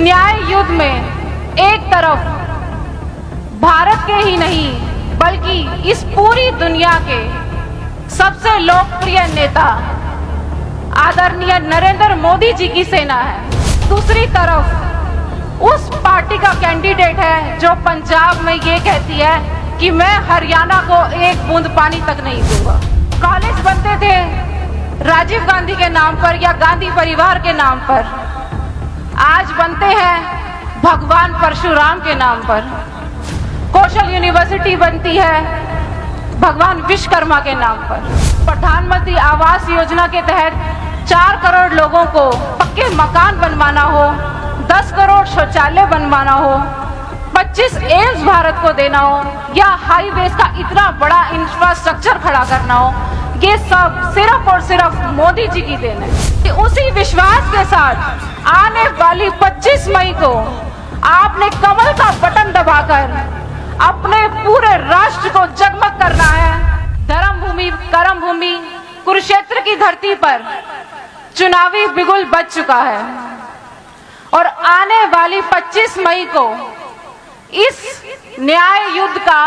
न्याय युद्ध में एक तरफ भारत के ही नहीं बल्कि इस पूरी दुनिया के सबसे लोकप्रिय नेता आदरणीय नरेंद्र मोदी जी की सेना है। दूसरी तरफ उस पार्टी का कैंडिडेट है जो पंजाब में ये कहती है कि मैं हरियाणा को एक बूंद पानी तक नहीं दूंगा। कॉलेज बनते थे राजीव गांधी के नाम पर या गांधी परिवार के नाम पर, आज बनते हैं भगवान परशुराम के नाम पर। कौशल यूनिवर्सिटी बनती है भगवान विश्वकर्मा के नाम पर। प्रधानमंत्री आवास योजना के तहत 4 करोड़ लोगों को पक्के मकान बनवाना हो, 10 करोड़ शौचालय बनवाना हो, 25 एम्स भारत को देना हो या हाईवेज का इतना बड़ा इंफ्रास्ट्रक्चर खड़ा करना हो, ये सब सिर्फ और सिर्फ मोदी जी की देन है। उसी विश्वास के साथ आने वाली 25 मई को आपने कमल का बटन दबाकर अपने पूरे राष्ट्र को जगमग करना है। धर्मभूमि कर्मभूमि कुरुक्षेत्र की धरती पर चुनावी बिगुल बज चुका है और आने वाली 25 मई को इस न्याय युद्ध का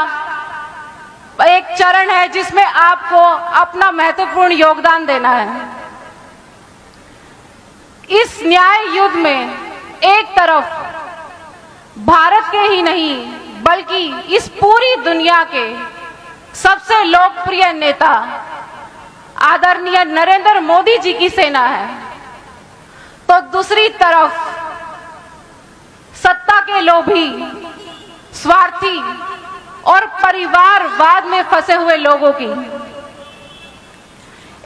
एक चरण है जिसमें आपको अपना महत्वपूर्ण योगदान देना है। इस न्याय युद्ध में एक तरफ भारत के ही नहीं बल्कि इस पूरी दुनिया के सबसे लोकप्रिय नेता आदरणीय नरेंद्र मोदी जी की सेना है, तो दूसरी तरफ सत्ता के लोभी, स्वार्थी और परिवारवाद में फंसे हुए लोगों की।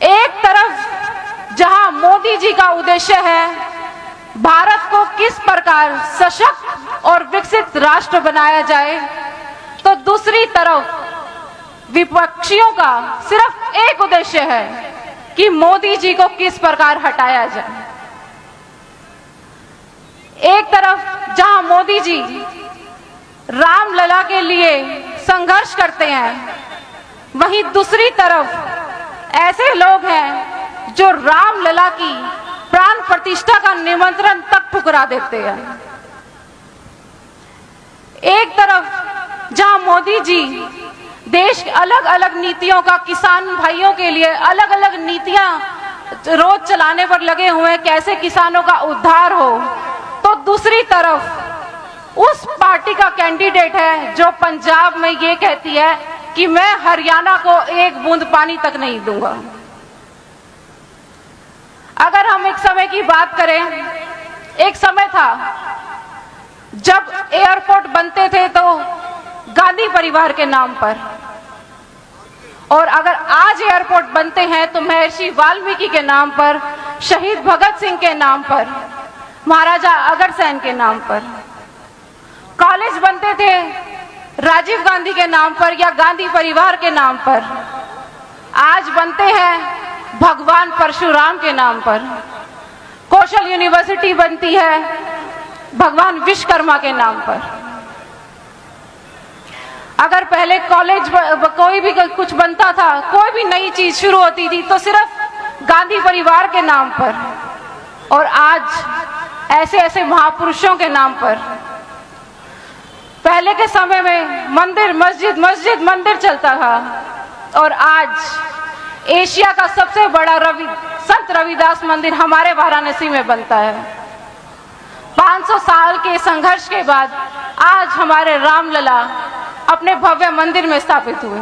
एक तरफ जहां मोदी जी का उद्देश्य है भारत को किस प्रकार सशक्त और विकसित राष्ट्र बनाया जाए, तो दूसरी तरफ विपक्षियों का सिर्फ एक उद्देश्य है कि मोदी जी को किस प्रकार हटाया जाए। एक तरफ जहां मोदी जी रामलला के लिए संघर्ष करते हैं, वहीं दूसरी तरफ ऐसे लोग हैं जो रामलला की प्राण प्रतिष्ठा का निमंत्रण तक ठुकरा देते हैं। एक तरफ जहां मोदी जी देश के अलग अलग नीतियों का किसान भाइयों के लिए अलग अलग नीतियां रोज चलाने पर लगे हुए हैं कैसे किसानों का उद्धार हो, तो दूसरी तरफ उस पार्टी का कैंडिडेट है जो पंजाब में ये कहती है कि मैं हरियाणा को एक बूंद पानी तक नहीं दूंगा। अगर हम एक समय की बात करें, एक समय था जब एयरपोर्ट बनते थे तो गांधी परिवार के नाम पर, और अगर आज एयरपोर्ट बनते हैं तो महर्षि वाल्मीकि के नाम पर, शहीद भगत सिंह के नाम पर, महाराजा अग्रसेन के नाम पर। कॉलेज बनते थे राजीव गांधी के नाम पर या गांधी परिवार के नाम पर, आज बनते हैं भगवान परशुराम के नाम पर। कौशल यूनिवर्सिटी बनती है भगवान विश्वकर्मा के नाम पर। अगर पहले कॉलेज कोई भी कुछ बनता था, कोई भी नई चीज शुरू होती थी तो सिर्फ गांधी परिवार के नाम पर, और आज ऐसे ऐसे महापुरुषों के नाम पर। पहले के समय में मंदिर मस्जिद मस्जिद मंदिर चलता था, और आज एशिया का सबसे बड़ा संत रविदास मंदिर हमारे वाराणसी में बनता है। 500 साल के संघर्ष के बाद आज हमारे रामलला अपने भव्य मंदिर में स्थापित हुए।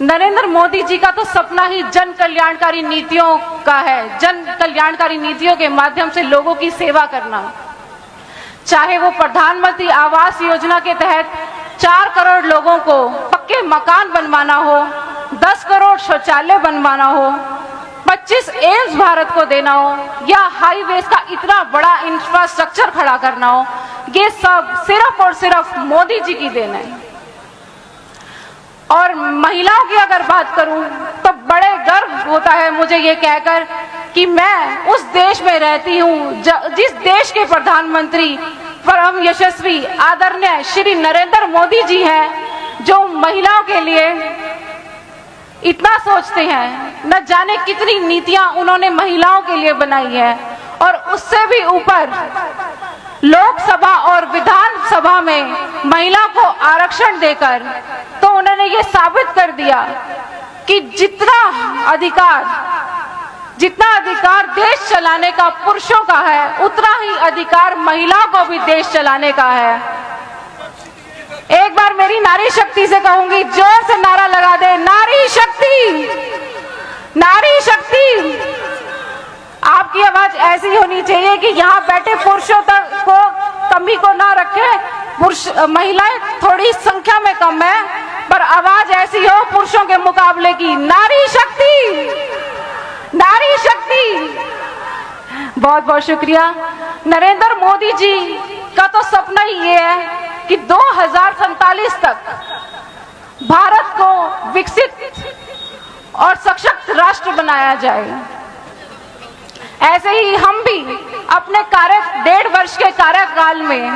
नरेंद्र मोदी जी का तो सपना ही जन कल्याणकारी नीतियों का है, जन कल्याणकारी नीतियों के माध्यम से लोगों की सेवा करना। चाहे वो प्रधानमंत्री आवास योजना के तहत 4 करोड़ लोगों को पक्के मकान बनवाना हो, 10 करोड़ शौचालय बनवाना हो, 25 एम्स भारत को देना हो या हाईवेज का इतना बड़ा इंफ्रास्ट्रक्चर खड़ा करना हो, ये सब सिर्फ और सिर्फ मोदी जी की देन है। और महिलाओं की अगर बात करूं तो बड़े गर्व होता है मुझे ये कहकर कि मैं उस देश में रहती हूं जिस देश के प्रधानमंत्री परम यशस्वी आदरणीय श्री नरेंद्र मोदी जी हैं, जो महिलाओं के लिए इतना सोचते हैं। न जाने कितनी नीतियां उन्होंने महिलाओं के लिए बनाई है और उससे भी ऊपर लोकसभा और विधानसभा में महिला को आरक्षण देकर तो उन्होंने ये साबित कर दिया कि जितना अधिकार देश चलाने का पुरुषों का है, उतना ही अधिकार महिलाओं को भी देश चलाने का है। एक बार मेरी नारी शक्ति से कहूंगी, जोर से नारा लगा दे, नारी शक्ति, नारी शक्ति। आपकी आवाज ऐसी होनी चाहिए कि यहाँ बैठे पुरुषों तक को कमी को ना रखे। महिलाएं थोड़ी संख्या में कम है, पर आवाज ऐसी हो पुरुषों के मुकाबले की, नारी शक्ति, नारी शक्ति। बहुत बहुत शुक्रिया। नरेंद्र मोदी जी का तो सपना ही ये है कि 2047 तक भारत को विकसित और सशक्त राष्ट्र बनाया जाए। ऐसे ही हम भी अपने 1.5 वर्ष के कार्यकाल में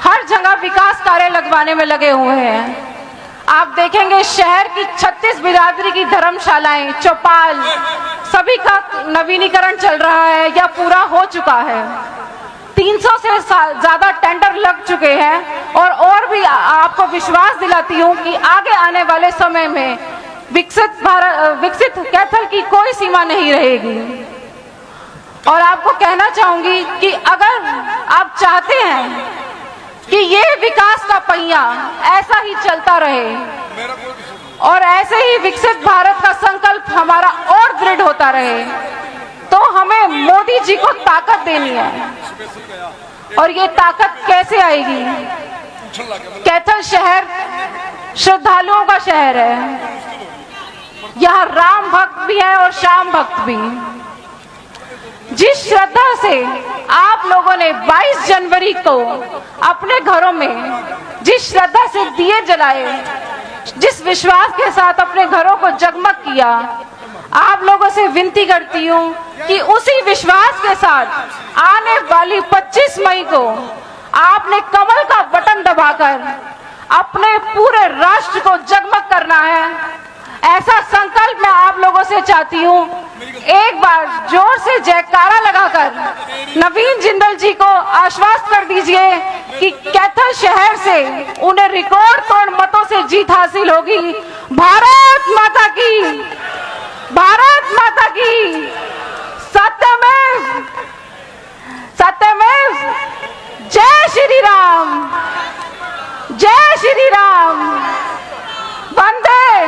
हर जगह विकास कार्य लगवाने में लगे हुए हैं। आप देखेंगे शहर की 36 बिरादरी की धर्मशालाएं, चौपाल, सभी का नवीनीकरण चल रहा है या पूरा हो चुका है। 300 से ज्यादा टेंडर लग चुके हैं और भी आपको विश्वास दिलाती हूं कि आगे आने वाले समय में विकसित कैथल की कोई सीमा नहीं रहेगी। और आपको कहना चाहूंगी कि अगर आप चाहते हैं कि ये विकास का पहिया ऐसा ही चलता रहे और ऐसे ही विकसित भारत का संकल्प हमारा और दृढ़ होता रहे, तो हमें मोदी जी को ताकत देनी है। और ये ताकत कैसे आएगी? कैथल शहर श्रद्धालुओं का शहर है। यहाँ राम भक्त भी है और श्याम भक्त भी। जिस श्रद्धा से आप लोगों ने 22 जनवरी को अपने घरों में जिस श्रद्धा से दिए जलाए, जिस विश्वास के साथ अपने घरों को जगमग किया, आप लोगों से विनती करती हूँ कि उसी विश्वास के साथ आने वाली 25 मई को आपने कमल का बटन दबाकर अपने पूरे राष्ट्र को जगमग करना है। ऐसा संकल्प मैं आप लोगों से चाहती हूँ। एक बार जोर से जयकारा लगाकर नवीन जिंदल जी को आश्वस्त कर दीजिए कि कैथल शहर से उन्हें रिकॉर्ड तोड़ मतों से जीत हासिल होगी। भारत माता की, भारत माता की। सत्यमेव सत्यमेव। जय श्री राम, जय श्री राम। वंदे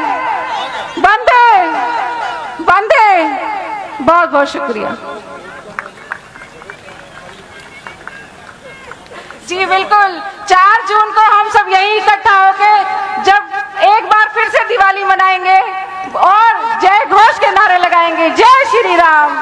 वंदे वंदे। बहुत बहुत शुक्रिया जी। बिल्कुल 4 जून को हम सब यही इकट्ठा होके जब एक बार फिर से दिवाली मनाएंगे और जय घोष के नारे लगाएंगे। जय श्री राम।